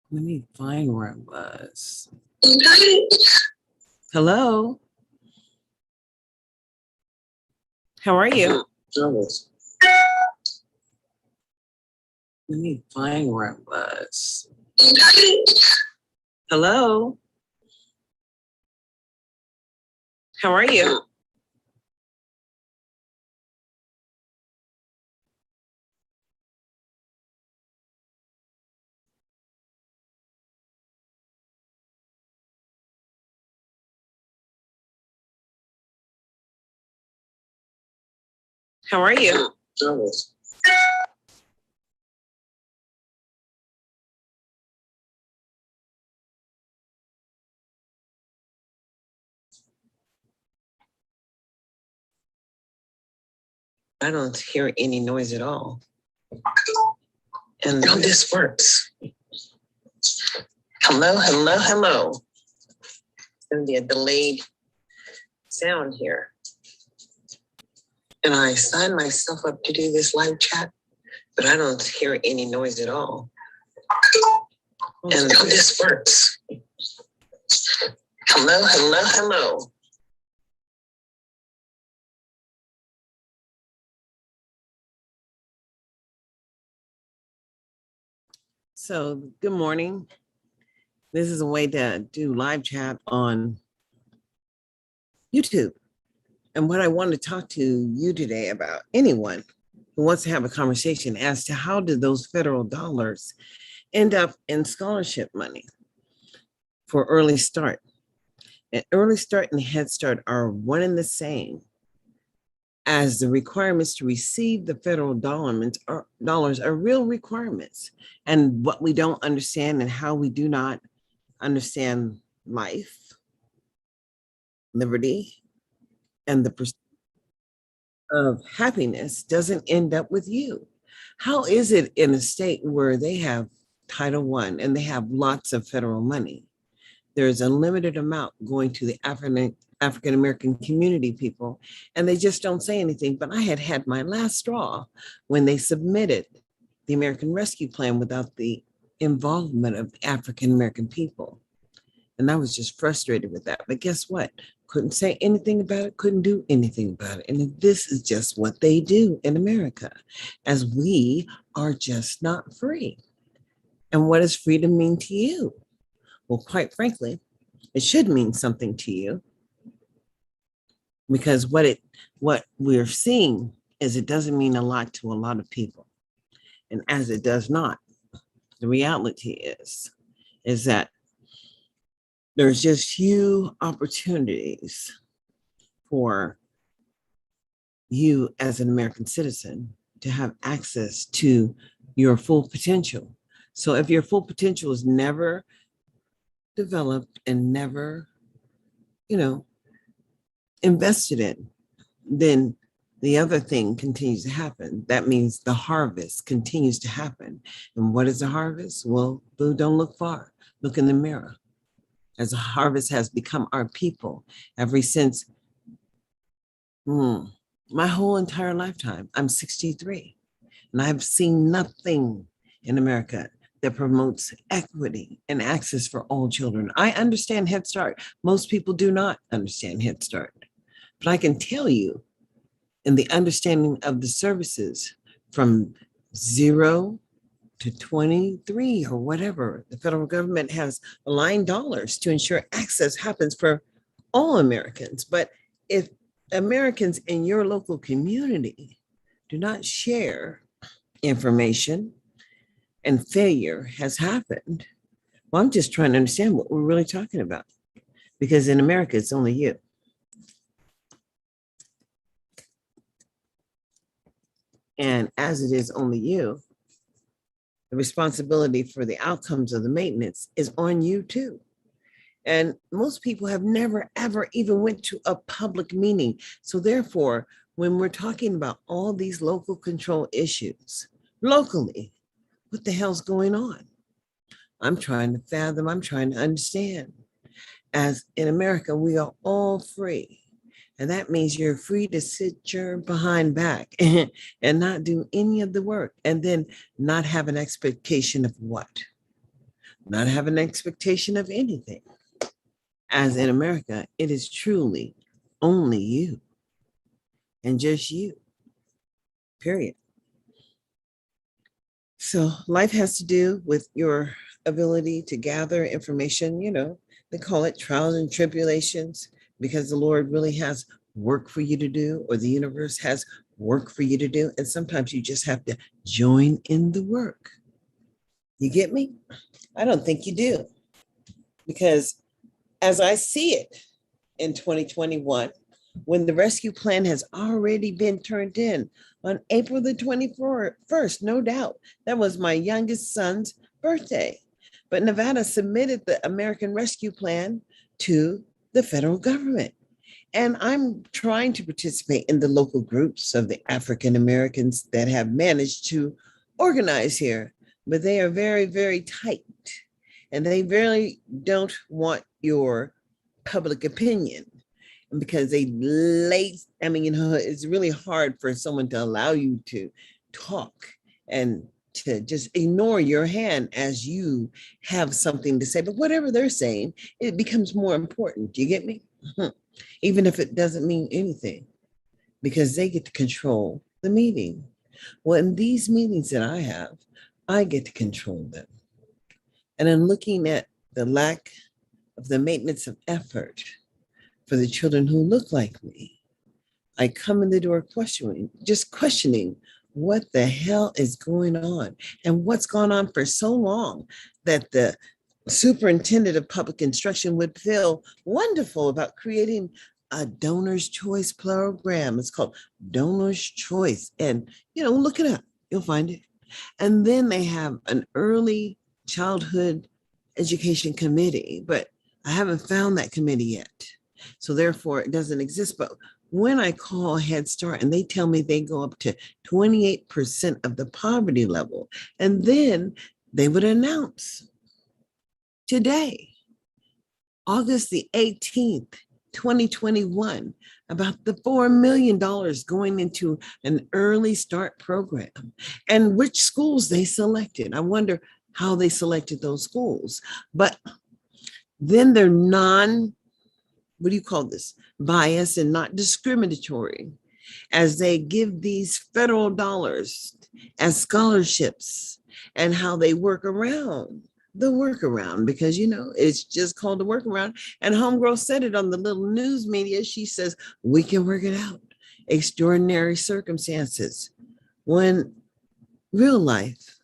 Let me find where it was. Hello. How are you? Let me find where it was. Hello. How are you? How are you? I don't hear any noise at all. And now this works. Hello, hello, hello. It's going to be a delayed sound here. And I signed myself up to do this live chat, but I don't hear any noise at all. And now this works. Hello, hello, hello. So, good morning. This is a way to do live chat on YouTube. And what I want to talk to you today about, anyone who wants to have a conversation as to how did those federal dollars end up in scholarship money for Early Start. And Early Start and Head Start are one and the same, as the requirements to receive the federal dollars are real requirements. And what we don't understand and how we do not understand life, liberty, and the pursuit of happiness doesn't end up with you. How is it in a state where they have Title I and they have lots of federal money? There's a limited amount going to the African-American community people, and they just don't say anything. But I had my last straw when they submitted the American Rescue Plan without the involvement of African-American people. And I was just frustrated with that. But guess what? Couldn't say anything about it, couldn't do anything about it. And this is just what they do in America, as we are just not free. And what does freedom mean to you? Well, quite frankly, it should mean something to you, because what we're seeing is it doesn't mean a lot to a lot of people. And as it does not, the reality is that there's just few opportunities for you as an American citizen to have access to your full potential. So if your full potential is never developed and never, invested in, then the other thing continues to happen. That means the harvest continues to happen. And what is the harvest? Well, boo, don't look far. Look in the mirror. As a harvest has become our people ever since my whole entire lifetime. I'm 63, and I've seen nothing in America that promotes equity and access for all children. I understand Head Start. Most people do not understand Head Start. But I can tell you, in the understanding of the services from 0 to 23 or whatever, the federal government has aligned dollars to ensure access happens for all Americans. But if Americans in your local community do not share information and failure has happened. Well, I'm just trying to understand what we're really talking about, because in America, it's only you. And as it is only you, the responsibility for the outcomes of the maintenance is on you too. And most people have never, ever even went to a public meeting. So therefore, when we're talking about all these local control issues, locally, what the hell's going on? I'm trying to fathom, I'm trying to understand. As in America, we are all free. And that means you're free to sit your behind back and not do any of the work, and then not have an expectation of what? Not have an expectation of anything. As in America, it is truly only you and just you, period. So life has to do with your ability to gather information. They call it trials and tribulations, because the Lord really has work for you to do, or the universe has work for you to do. And sometimes you just have to join in the work. You get me? I don't think you do, because as I see it in 2021, when the rescue plan has already been turned in on April the 21st, no doubt. That was my youngest son's birthday. But Nevada submitted the American Rescue Plan to the federal government. And I'm trying to participate in the local groups of the African Americans that have managed to organize here, but they are very, very tight. And they really don't want your public opinion, because it's really hard for someone to allow you to talk and to just ignore your hand as you have something to say. But whatever they're saying, it becomes more important. Do you get me? Even if it doesn't mean anything, because they get to control the meeting. Well, in these meetings that I have, I get to control them. And I'm looking at the lack of the maintenance of effort for the children who look like me. I come in the door questioning what the hell is going on, and what's gone on for so long that the superintendent of public instruction would feel wonderful about creating a donor's choice program. It's called Donor's Choice. And, look it up, you'll find it. And then they have an early childhood education committee, but I haven't found that committee yet. So therefore, it doesn't exist. But when I call Head Start and they tell me they go up to 28% of the poverty level, and then they would announce today, August the 18th, 2021, about the $4 million going into an early start program, and which schools they selected. I wonder how they selected those schools. But then they're what do you call this? Bias and not discriminatory, as they give these federal dollars as scholarships, and how they work around the workaround, because it's just called the workaround. And homegirl said it on the little news media. She says, we can work it out. Extraordinary circumstances. When real life,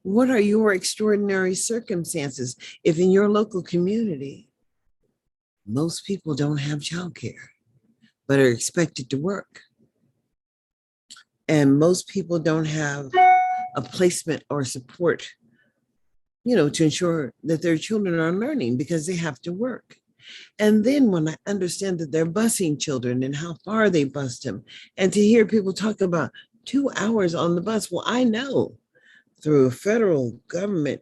what are your extraordinary circumstances if in your local community, most people don't have childcare, but are expected to work? And most people don't have a placement or support, to ensure that their children are learning, because they have to work. And then when I understand that they're busing children and how far they bus them, and to hear people talk about 2 hours on the bus, well, I know through federal government,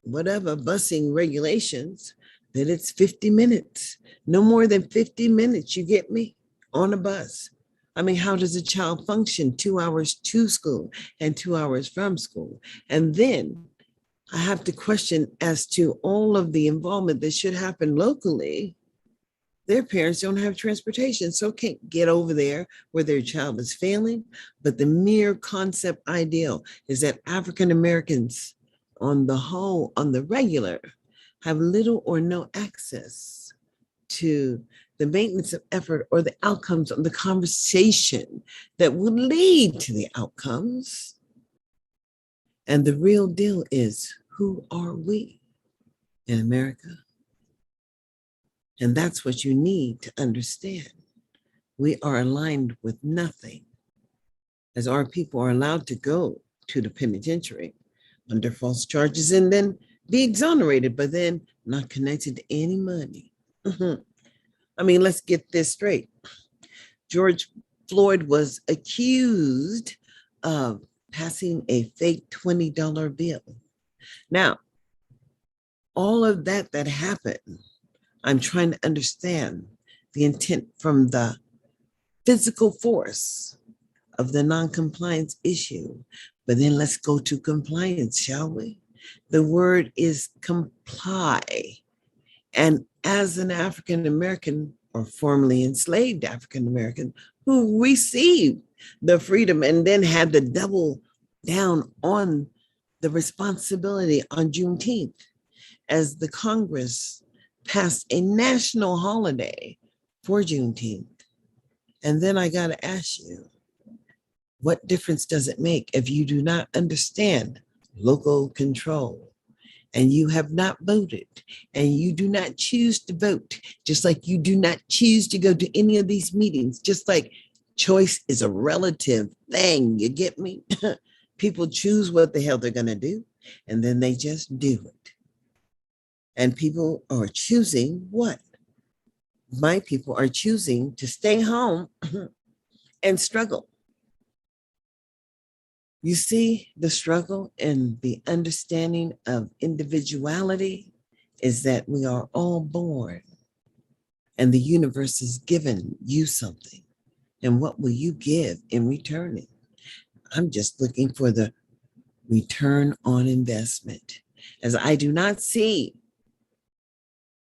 whatever busing regulations, that it's 50 minutes, no more than 50 minutes, you get me, on a bus. I mean, how does a child function 2 hours to school and 2 hours from school? And then I have to question as to all of the involvement that should happen locally. Their parents don't have transportation, so can't get over there where their child is failing. But the mere concept ideal is that African Americans on the whole, on the regular, have little or no access to the maintenance of effort or the outcomes of the conversation that would lead to the outcomes. And the real deal is, who are we in America? And that's what you need to understand. We are aligned with nothing, as our people are allowed to go to the penitentiary under false charges and then be exonerated, but then not connected to any money. I mean, let's get this straight. George Floyd was accused of passing a fake $20 bill. Now, all of that happened, I'm trying to understand the intent from the physical force of the non-compliance issue. But then let's go to compliance, shall we? The word is comply. And as an African American, or formerly enslaved African American, who received the freedom and then had to double down on the responsibility on Juneteenth, as the Congress passed a national holiday for Juneteenth. And then I got to ask you, what difference does it make if you do not understand local control and you have not voted and you do not choose to vote, just like you do not choose to go to any of these meetings, just like choice is a relative thing, you get me? People choose what the hell they're going to do, and then they just do it. And people are choosing what? My people are choosing to stay home and struggle. You see, the struggle and the understanding of individuality is that we are all born and the universe has given you something. And what will you give in returning? I'm just looking for the return on investment, as I do not see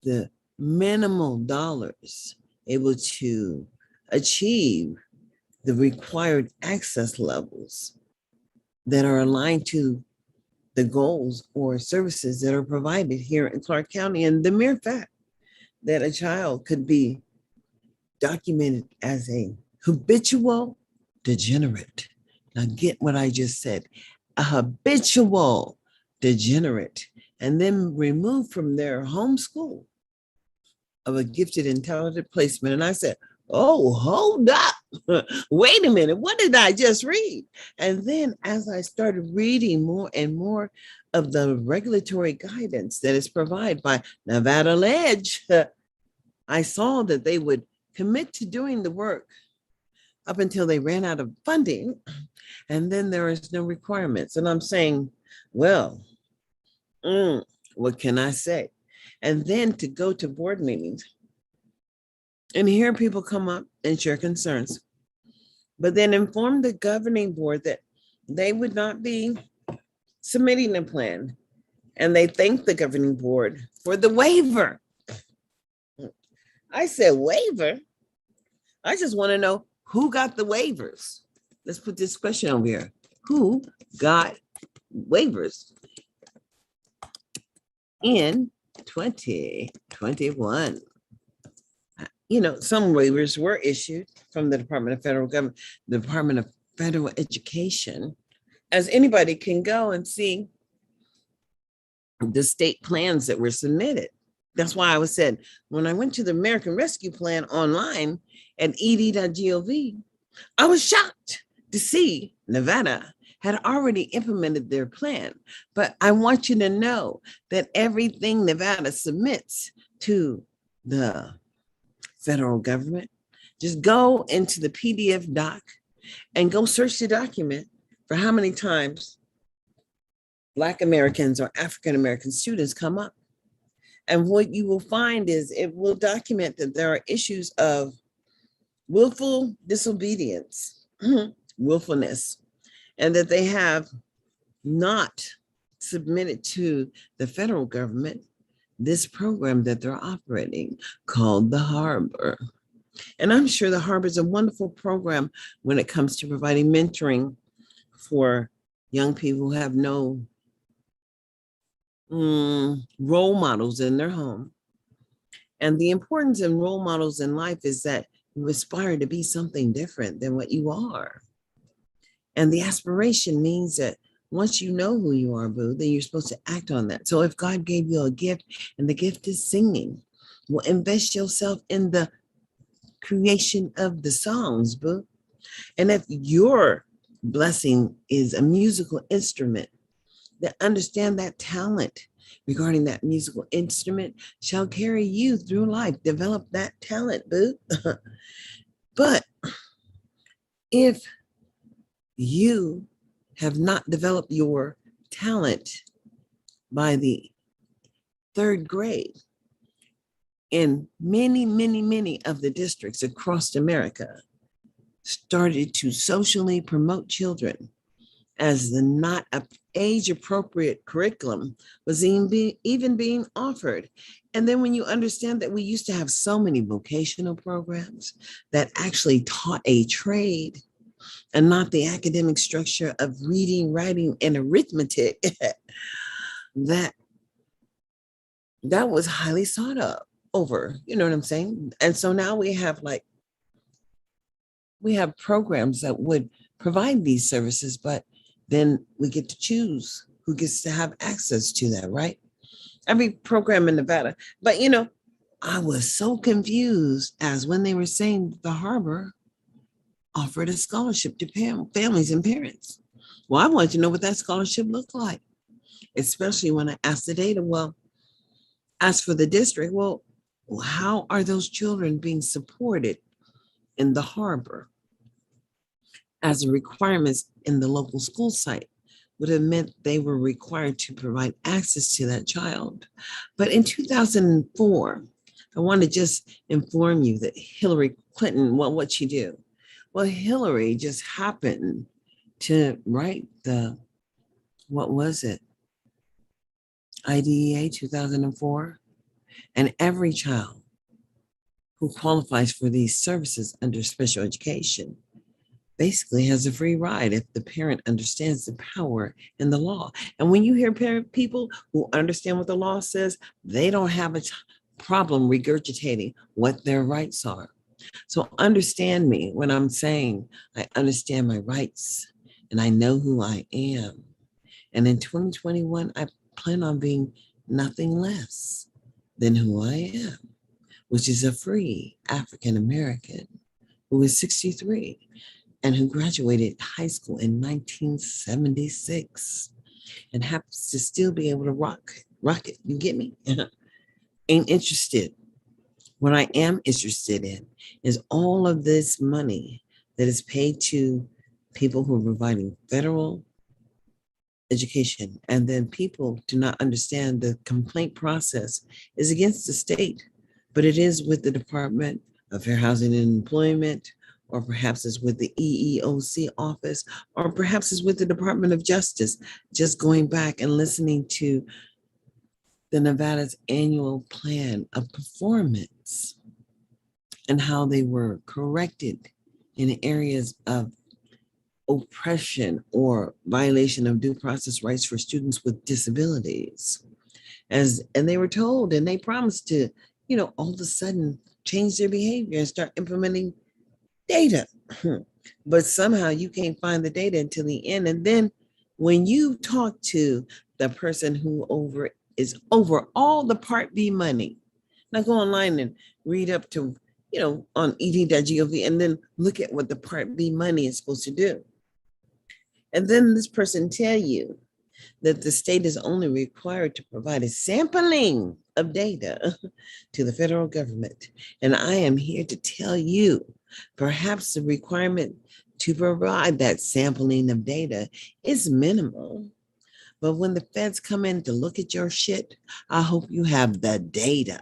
the minimal dollars able to achieve the required access levels that are aligned to the goals or services that are provided here in Clark County. And the mere fact that a child could be documented as a habitual degenerate. Now get what I just said, a habitual degenerate, and then removed from their home school of a gifted and talented placement. And I said, oh, hold up. Wait a minute. What did I just read? And then as I started reading more and more of the regulatory guidance that is provided by Nevada Ledge, I saw that they would commit to doing the work up until they ran out of funding. And then there is no requirements. And I'm saying, well, what can I say? And then to go to board meetings and hear people come up and share concerns, but then inform the governing board that they would not be submitting a plan. And they thank the governing board for the waiver. I said, waiver? I just want to know who got the waivers. Let's put this question over here. Who got waivers in 2021? You know, some waivers were issued from the Department of Federal Government, the Department of Federal Education, as anybody can go and see the state plans that were submitted. That's why I was said, when I went to the American Rescue Plan online at ed.gov, I was shocked to see Nevada had already implemented their plan. But I want you to know that everything Nevada submits to the federal government, just go into the PDF doc and go search the document for how many times Black Americans or African American students come up. And what you will find is it will document that there are issues of willful disobedience, willfulness, and that they have not submitted to the federal government this program that they're operating called the Harbor. And I'm sure the Harbor is a wonderful program when it comes to providing mentoring for young people who have no role models in their home. And the importance in role models in life is that you aspire to be something different than what you are. And the aspiration means that Once you know who you are, boo, then you're supposed to act on that. So if God gave you a gift and the gift is singing, well, invest yourself in the creation of the songs, boo. And if your blessing is a musical instrument, then understand that talent regarding that musical instrument shall carry you through life. Develop that talent, boo. But if you have not developed your talent by the third grade, in many, many, many of the districts across America started to socially promote children as the not age appropriate curriculum was even being offered. And then when you understand that we used to have so many vocational programs that actually taught a trade and not the academic structure of reading, writing, and arithmetic, that that was highly sought over. You know what I'm saying? And so now we have programs that would provide these services, but then we get to choose who gets to have access to that, right? Every program in Nevada. But I was so confused as when they were saying the harbor offered a scholarship to families and parents. Well, I wanted to know what that scholarship looked like, especially when I asked the data. Well, as for the district, well, how are those children being supported in the harbor? As the requirements in the local school site would have meant they were required to provide access to that child. But in 2004, I want to just inform you that Hillary Clinton, well, what'd she do? Well, Hillary just happened to write what was it? IDEA 2004. And every child who qualifies for these services under special education basically has a free ride if the parent understands the power in the law. And when you hear people who understand what the law says, they don't have a problem regurgitating what their rights are. So understand me when I'm saying I understand my rights and I know who I am. And in 2021, I plan on being nothing less than who I am, which is a free African American who is 63 and who graduated high school in 1976 and happens to still be able to rock it. You get me? Ain't interested. What I am interested in is all of this money that is paid to people who are providing federal education, and then people do not understand the complaint process is against the state, but it is with the Department of Fair Housing and Employment, or perhaps it's with the EEOC office, or perhaps it's with the Department of Justice. Just going back and listening to the Nevada's annual plan of performance and how they were corrected in areas of oppression or violation of due process rights for students with disabilities. And they were told and they promised to, all of a sudden change their behavior and start implementing data. But somehow you can't find the data until the end. And then when you talk to the person who is over all the Part B money, now go online and read up to, on ed.gov and then look at what the Part B money is supposed to do. And then this person tell you that the state is only required to provide a sampling of data to the federal government. And I am here to tell you, perhaps the requirement to provide that sampling of data is minimal. But when the feds come in to look at your shit, I hope you have the data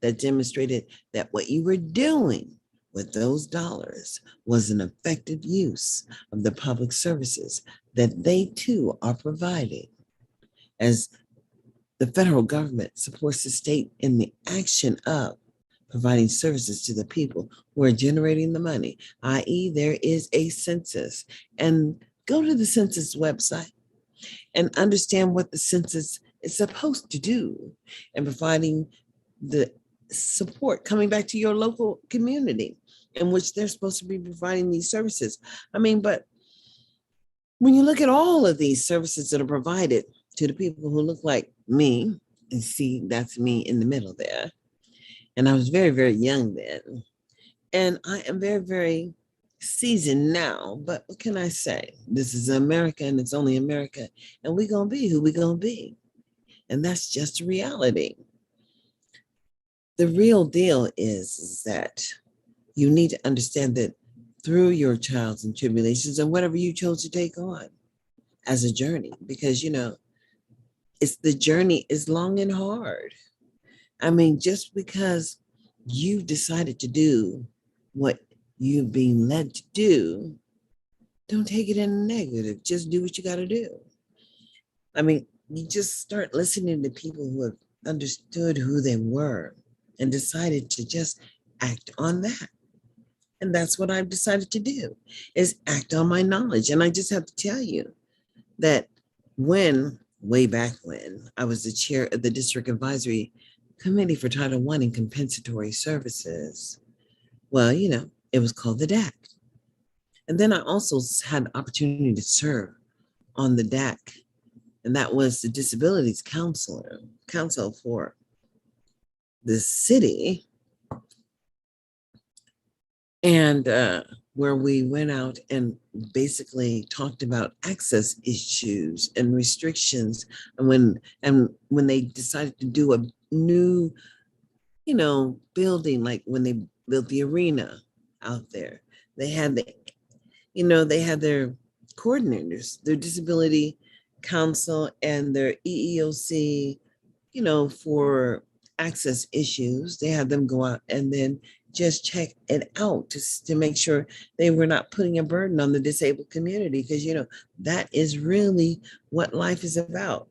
that demonstrated that what you were doing with those dollars was an effective use of the public services that they too are providing, as the federal government supports the state in the action of providing services to the people who are generating the money, i.e., there is a census. And go to the census website and understand what the census is supposed to do and providing the support coming back to your local community in which they're supposed to be providing these services. I mean, but When you look at all of these services that are provided to the people who look like me, and see, that's me in the middle there. And I was very, very young then. And I am very, very seasoned now. But what can I say? This is America and it's only America. And we're going to be who we're going to be. And that's just reality. The real deal is that you need to understand that through your trials and tribulations and whatever you chose to take on as a journey, because, it's the journey is long and hard. I mean, just because you decided to do what you've been led to do, don't take it in a negative. Just do what you got to do. I mean, you just start listening to people who have understood who they were and decided to just act on that. And that's what I've decided to do, is act on my knowledge. And I just have to tell you that way back when, I was the chair of the District Advisory Committee for Title I and Compensatory Services. Well, it was called the DAC. And then I also had the opportunity to serve on the DAC, and that was the Disabilities Council for the city, and where we went out and basically talked about access issues and restrictions. And when they decided to do a new, building, like when they built the arena out there, they had they had their coordinators, their disability council and their EEOC, for access issues. They had them go out and then just check it out to make sure they were not putting a burden on the disabled community, because that is really what life is about,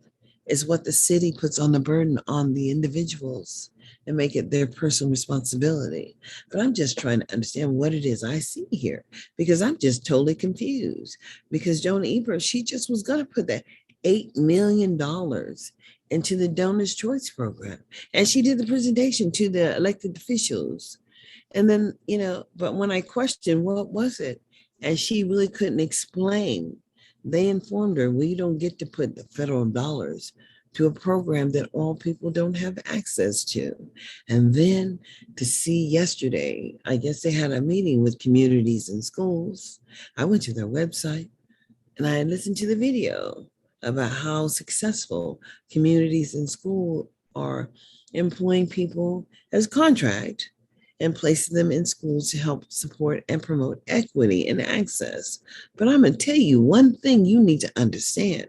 is what the city puts on the burden on the individuals and make it their personal responsibility. But I'm just trying to understand what it is I see here, because I'm just totally confused. Because Joan Ebert, she just was going to put that $8 million into the Donor's Choice Program. And she did the presentation to the elected officials. And then, but when I questioned what was it, and she really couldn't explain, they informed her, well, you don't get to put the federal dollars to a program that all people don't have access to. And then to see yesterday, I guess they had a meeting with communities and schools. I went to their website and I listened to the video about how successful communities and school are employing people as contract and placing them in schools to help support and promote equity and access. But I'm going to tell you one thing you need to understand.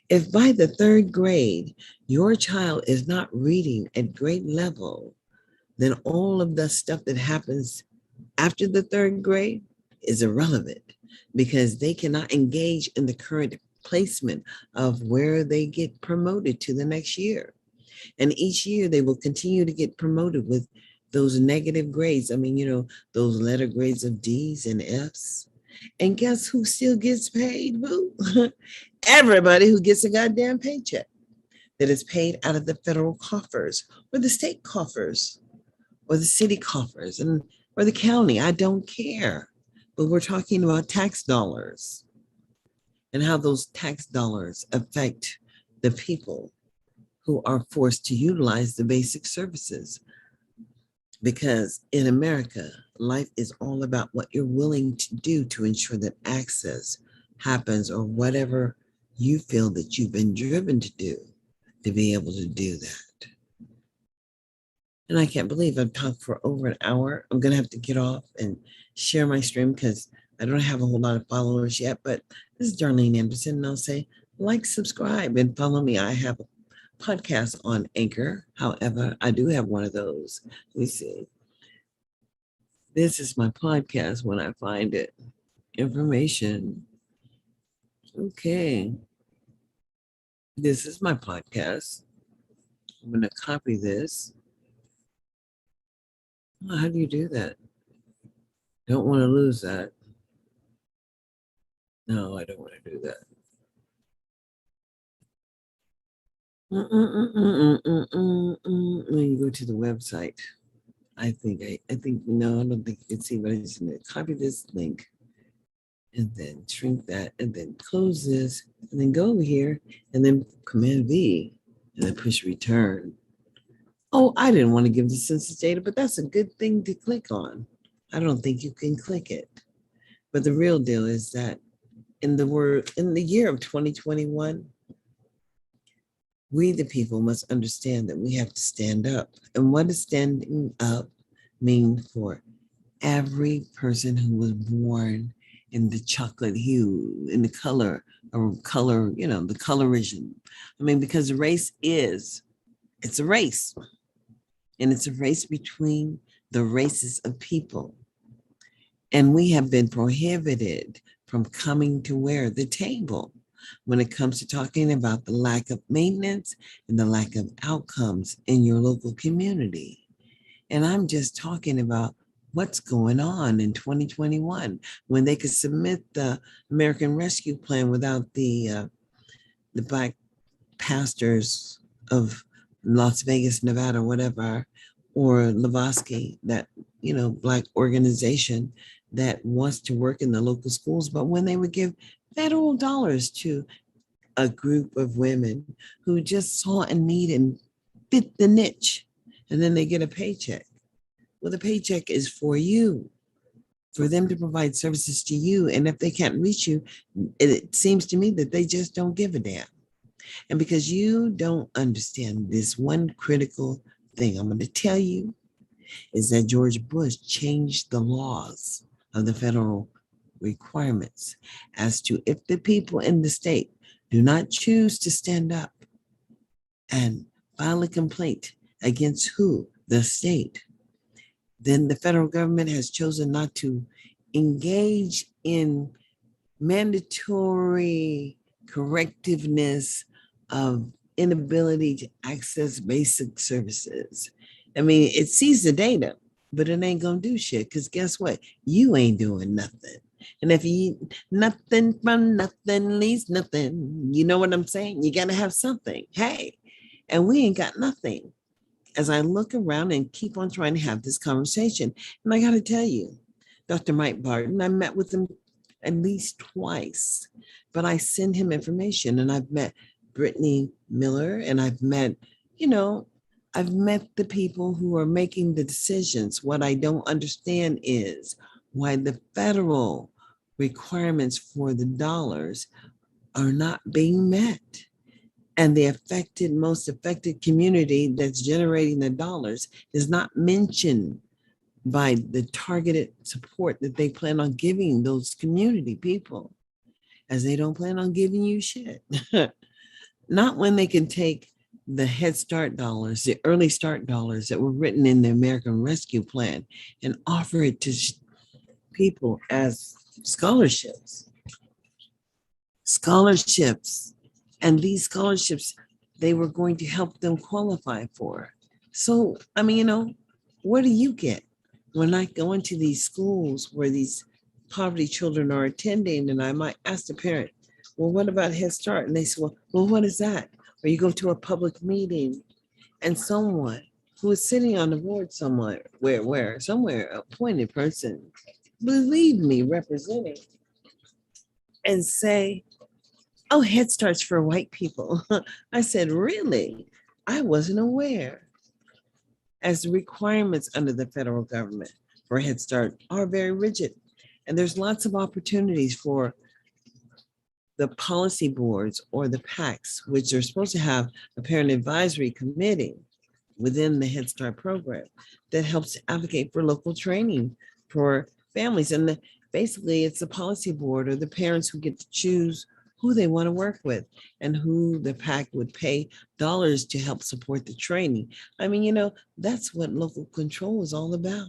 If by the third grade, your child is not reading at grade level, then all of the stuff that happens after the third grade is irrelevant, because they cannot engage in the current placement of where they get promoted to the next year. And each year they will continue to get promoted with those negative grades. I mean, those letter grades of D's and F's. And guess who still gets paid, boo? Everybody who gets a goddamn paycheck that is paid out of the federal coffers or the state coffers or the city coffers or the county. I don't care. But we're talking about tax dollars and how those tax dollars affect the people who are forced to utilize the basic services. Because in America, life is all about what you're willing to do to ensure that access happens, or whatever you feel that you've been driven to do to be able to do that. And I can't believe I've talked for over an hour. I'm going to have to get off and share my stream because I don't have a whole lot of followers yet. But this is Darlene Anderson, and I'll say like, subscribe, and follow me. I have a podcast on Anchor. However, I do have one of those. Let me see. This is my podcast when I find it. Information. Okay. This is my podcast. I'm going to copy this. Oh, how do you do that? Don't want to lose that. No, I don't want to do that. When you go to the website, I think no, I don't think you can see, but I just going to copy this link and then shrink that, and then close this, and then go over here, and then Command V, and then push return. Oh, I didn't want to give the census data, but that's a good thing to click on. I don't think you can click it. But the real deal is that in the year of 2021, we the people must understand that we have to stand up. And what does standing up mean for every person who was born in the chocolate hue, in the color, or color, the colorism? I mean, because it's a race, and it's a race between the races of people. And we have been prohibited from coming to where the table when it comes to talking about the lack of maintenance and the lack of outcomes in your local community. And I'm just talking about what's going on in 2021 when they could submit the American Rescue Plan without the Black pastors of Las Vegas, Nevada, whatever, or Lavoski, that Black organization that wants to work in the local schools. But when they would give federal dollars to a group of women who just saw a need and fit the niche, and then they get a paycheck. Well, the paycheck is for you, for them to provide services to you. And if they can't reach you, it seems to me that they just don't give a damn. And because you don't understand this one critical thing, I'm going to tell you is that George Bush changed the laws of the federal requirements as to if the people in the state do not choose to stand up and file a complaint against who? The state. Then the federal government has chosen not to engage in mandatory correctiveness of inability to access basic services. I mean, it sees the data, but it ain't gonna do shit. Because guess what? You ain't doing nothing. And if you nothing from nothing leaves nothing, you know what I'm saying? You gotta have something. Hey, and we ain't got nothing. As I look around and keep on trying to have this conversation, and I gotta tell you, Dr. Mike Barton, I met with him at least twice, but I send him information, and I've met Brittany Miller, and you know, I've met the people who are making the decisions. What I don't understand is why the federal requirements for the dollars are not being met. And the most affected community that's generating the dollars is not mentioned by the targeted support that they plan on giving those community people, as they don't plan on giving you shit. Not when they can take the Head Start dollars, the early start dollars that were written in the American Rescue Plan, and offer it to people as scholarships. Scholarships. And these scholarships, they were going to help them qualify for. So, I mean, what do you get? When I go into these schools where these poverty children are attending, and I might ask the parent, well, what about Head Start? And they say, well, what is that? Or you go to a public meeting and someone who is sitting on the board somewhere, somewhere, appointed person, believe me, representing, and say, oh, Head Start's for white people. I said, really? I wasn't aware. As the requirements under the federal government for Head Start are very rigid. And there's lots of opportunities for the policy boards or the PACs, which are supposed to have a parent advisory committee within the Head Start program that helps advocate for local training for families. And basically, it's the policy board or the parents who get to choose who they want to work with and who the PAC would pay dollars to help support the training. I mean, that's what local control is all about,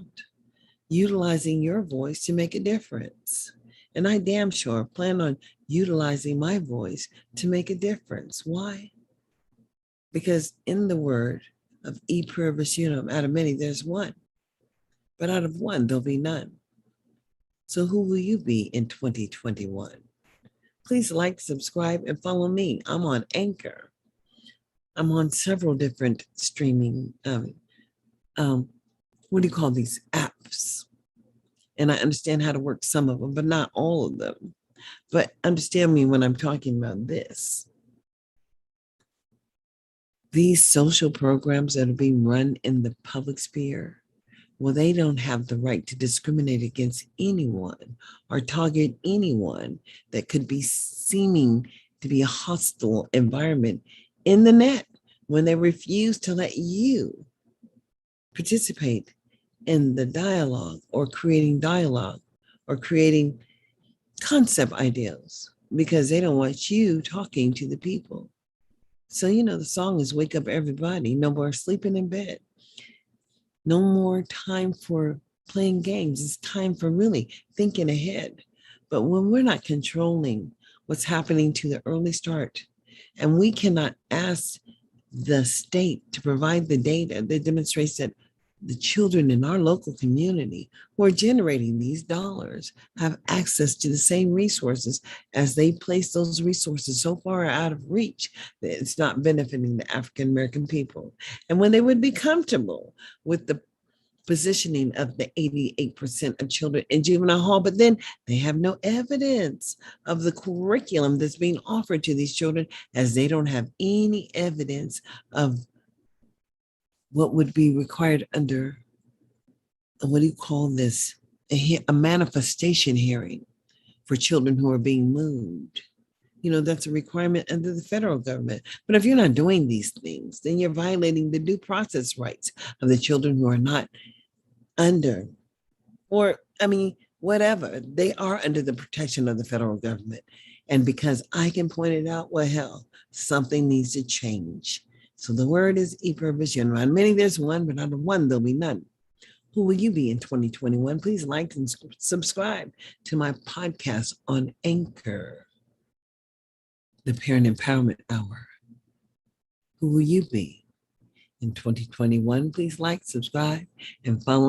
utilizing your voice to make a difference. And I damn sure plan on utilizing my voice to make a difference. Why? Because in the word of e pluribus unum, out of many, there's one. But out of one, there'll be none. So who will you be in 2021? Please like, subscribe, and follow me. I'm on Anchor. I'm on several different streaming, what do you call these apps? And I understand how to work some of them, but not all of them. But understand me when I'm talking about this. These social programs that are being run in the public sphere, well, they don't have the right to discriminate against anyone or target anyone that could be seeming to be a hostile environment in the net when they refuse to let you participate in the dialogue or creating concept ideals because they don't want you talking to the people. So, the song is Wake Up Everybody, no more sleeping in bed. No more time for playing games. It's time for really thinking ahead. But when we're not controlling what's happening to the early start, and we cannot ask the state to provide the data that demonstrates that the children in our local community who are generating these dollars have access to the same resources as they place those resources so far out of reach that it's not benefiting the African American people. And when they would be comfortable with the positioning of the 88% of children in juvenile hall, but then they have no evidence of the curriculum that's being offered to these children, as they don't have any evidence of what would be required under, what do you call this, a manifestation hearing for children who are being moved. That's a requirement under the federal government. But if you're not doing these things, then you're violating the due process rights of the children who are not under, or whatever, they are under the protection of the federal government. And because I can point it out, well, hell, something needs to change. So the word is e-provision. On many there's one, but out of one there'll be none. Who will you be in 2021? Please like and subscribe to my podcast on Anchor, the Parent Empowerment Hour. Who will you be in 2021? Please like, subscribe, and follow